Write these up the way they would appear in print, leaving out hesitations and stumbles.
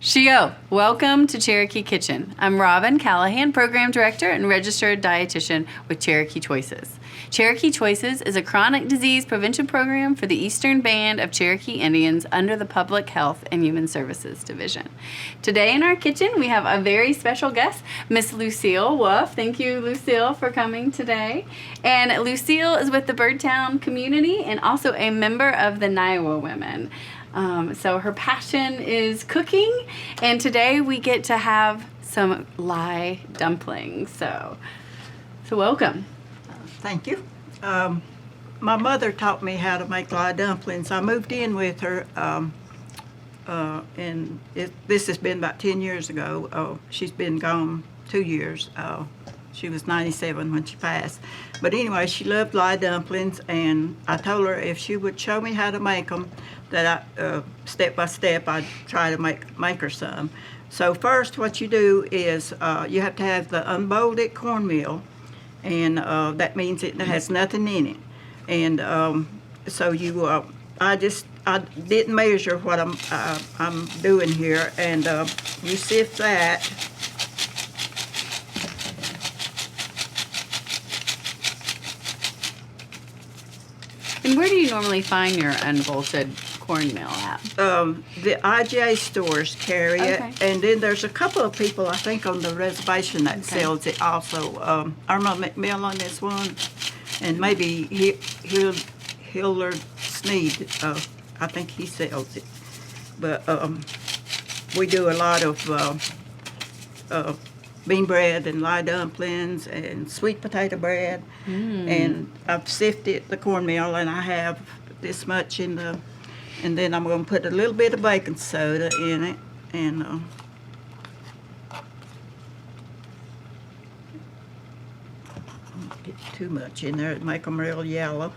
Shio, welcome to Cherokee Kitchen. I'm Robin Callahan, Program Director and Registered Dietitian with Cherokee Choices. Cherokee Choices is a chronic disease prevention program for the Eastern Band of Cherokee Indians under the Public Health and Human Services Division. Today in our kitchen, we have a very special guest, Miss Lucille Wolfe. Thank you, Lucille, for coming today. And Lucille is with the Birdtown community and also a member of the NAIWA Women. So her passion is cooking, and today we get to have some Lye Dumplings. So welcome. Thank you. My mother taught me how to make Lye Dumplings. I moved in with her, and this has been about 10 years ago. She's been gone 2 years. She was 97 when she passed. But anyway, she loved Lye Dumplings, and I told her if she would show me how to make them, that I, step by step, I'd try to make her some. So first what you do is you have to have the unbolted cornmeal, and that means it has nothing in it. And so you, I didn't measure what I'm doing here, and you sift that. And where do you normally find your unbolted cornmeal at? The IGA stores carry it, and then there's a couple of people I think on the reservation that sells it also. Arnold McMill on this one, and maybe Hillard Sneed. I think he sells it. But we do a lot of bean bread and Lye dumplings and sweet potato bread. And I've sifted the cornmeal, and I have this much in the, and then I'm going to put a little bit of baking soda in it, and not get too much in there, it'd make them real yellow.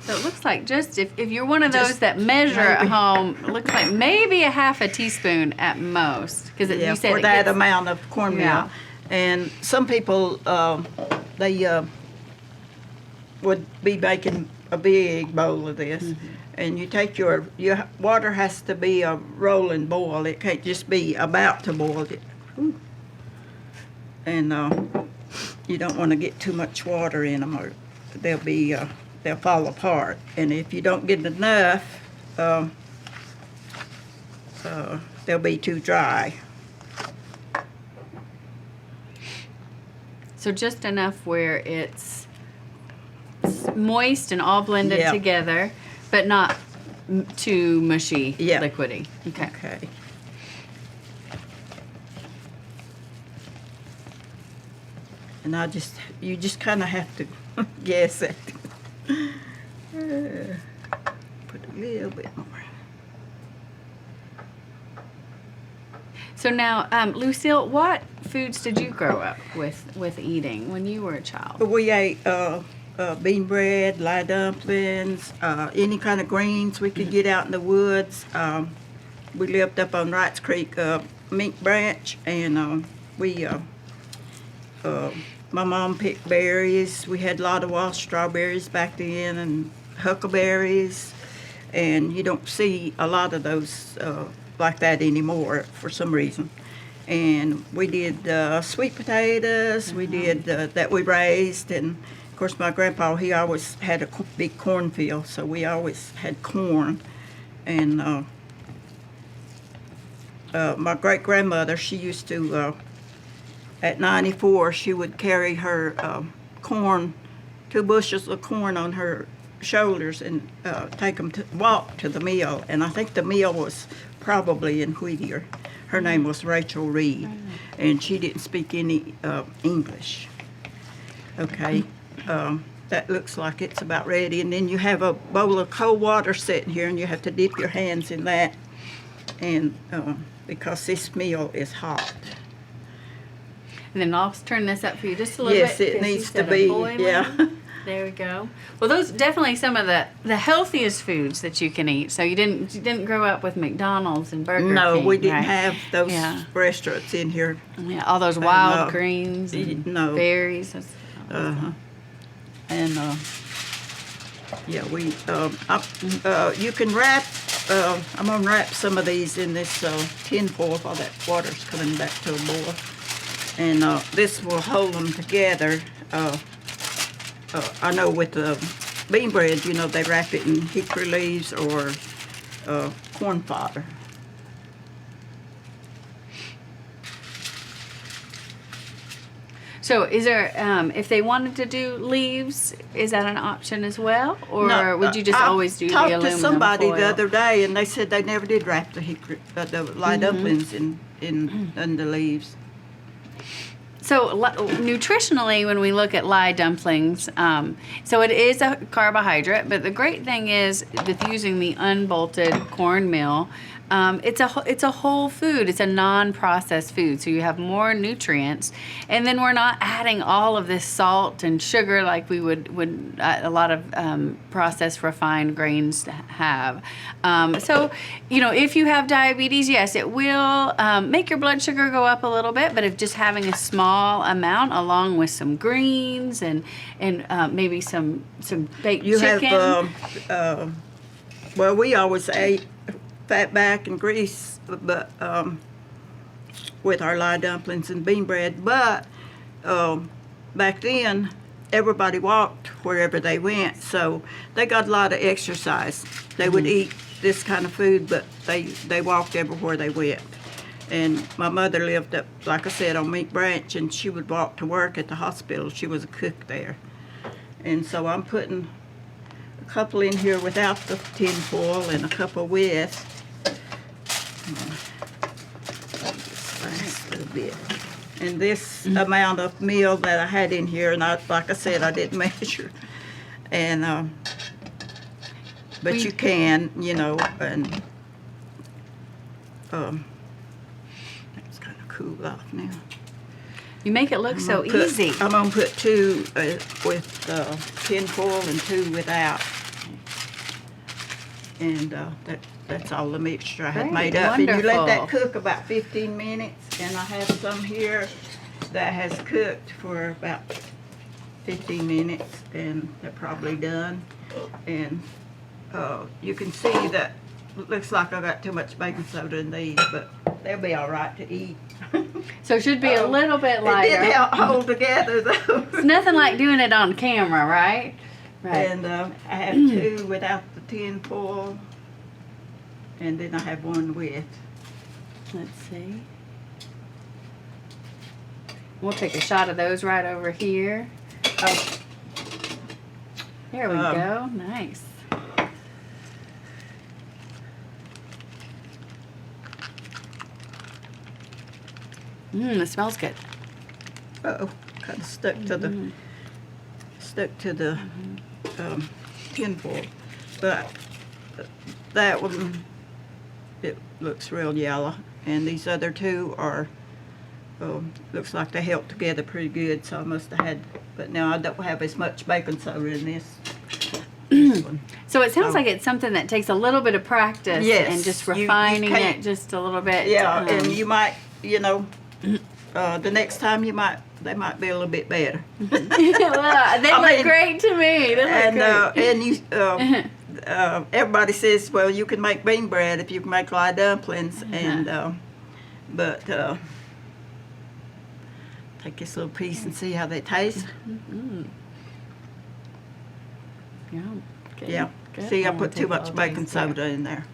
So it looks like just if you're one of those that measure at home, it looks like maybe a half a teaspoon at most, because you said for that amount of cornmeal. Yeah. And some people they would be making a big bowl of this, and you take your water has to be a rolling boil. It can't just be about to boil it. And you don't want to get too much water in them, or they'll fall apart. And if you don't get enough, they'll be too dry. So just enough where it's moist and all blended together, but not too mushy, liquidy. Okay. And you just kind of have to guess it. Put a little bit more. So now, Lucille, what foods did you grow up with eating when you were a child? We ate bean bread, Lye dumplings, any kind of greens we could get out in the woods. We lived up on Wrights Creek Mink Branch, and my mom picked berries. We had a lot of wild strawberries back then, and huckleberries, and you don't see a lot of those like that anymore for some reason. And we did sweet potatoes. We did that we raised, and of course my grandpa, he always had a big cornfield, so we always had corn. And my great grandmother, she used to at 94, she would carry her corn, 2 bushels of corn on her shoulders, and take them to walk to the mill. And I think the mill was probably in Whittier. Her name was Rachel Reed, and she didn't speak any English. Okay, that looks like it's about ready. And then you have a bowl of cold water sitting here, and you have to dip your hands in that, and because this meal is hot. And then I'll turn this up for you just a little bit. Yes, it needs to be, There we go. Well, those definitely some of the healthiest foods that you can eat. So you didn't grow up with McDonald's and Burger King. No, we didn't right? have those restaurants in here. Yeah, all those wild greens and berries. And yeah, we you can wrap. I'm gonna wrap some of these in this tin foil while that water's coming back to a boil, and this will hold them together. I know with the bean bread, you know, they wrap it in hickory leaves or corn fodder. So is there, if they wanted to do leaves, is that an option as well? Or would you just always do the aluminum foil? I talked to somebody the other day, and they said they never did wrap the Lye Dumplings in the leaves. So nutritionally, when we look at Lye Dumplings, so it is a carbohydrate, but the great thing is with using the unbolted cornmeal, it's a whole food. It's a non-processed food, so you have more nutrients, and then we're not adding all of this salt and sugar like we would a lot of processed refined grains have. So, you know, if you have diabetes, yes, it will make your blood sugar go up a little bit, but if just having a small amount along with some greens and maybe some baked chicken. Well, we always ate fat back and grease, but with our Lye dumplings and bean bread. But back then, everybody walked wherever they went, so they got a lot of exercise. They would eat this kind of food, but they walked everywhere they went. And my mother lived up, like I said, on Meat Branch, and she would walk to work at the hospital. She was a cook there. And so I'm putting a couple in here without the tin foil and a couple with. Last little bit. And this amount of meal that I had in here, and like I said, I didn't measure. And but you can, you know, and it's kind of cool off now. You make it look so easy. I'm gonna put 2 with tin foil and 2 without, and that's all the mixture I had made up. Wonderful. And you let that cook about 15 minutes, and I have some here that has cooked for about 15 minutes, and they're probably done. And you can see that it looks like I got too much baking soda in these, but they'll be all right to eat. So it should be a little bit lighter. It did hold together, though. It's nothing like doing it on camera, right? Right. And I have 2 without the tin foil, and then I have 1 with. Let's see. We'll take a shot of those right over here. Oh, there we go. Nice. It smells good. Uh-oh, kind of stuck to the tin foil. But that one, it looks real yellow, and these other 2 are looks like they held together pretty good, so I must have had, but now I don't have as much baking soda in this one. So it sounds like it's something that takes a little bit of practice, yes, and just refining it just a little bit. Yeah, and you might, you know, the next time they might be a little bit better. Well, they look great to me. They look great. And you, everybody says, well, you can make bean bread if you can make Lye dumplings, and but take this little piece and see how they taste. Yeah. Good. Yeah. Good. See, I put too much baking soda in there.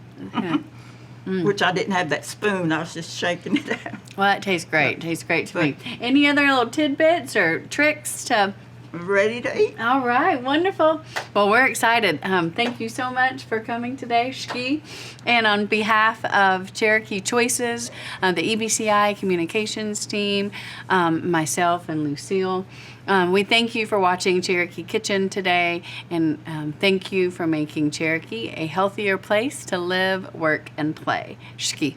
Which I didn't have that spoon. I was just shaking it out. Well, it tastes great. It tastes great to me. Any other little tidbits or tricks to... Ready to eat. All right, wonderful. Well, we're excited. Thank you so much for coming today, Shki. And on behalf of Cherokee Choices, the EBCI communications team, myself and Lucille, we thank you for watching Cherokee Kitchen today, and thank you for making Cherokee a healthier place to live, work, and play. Shki.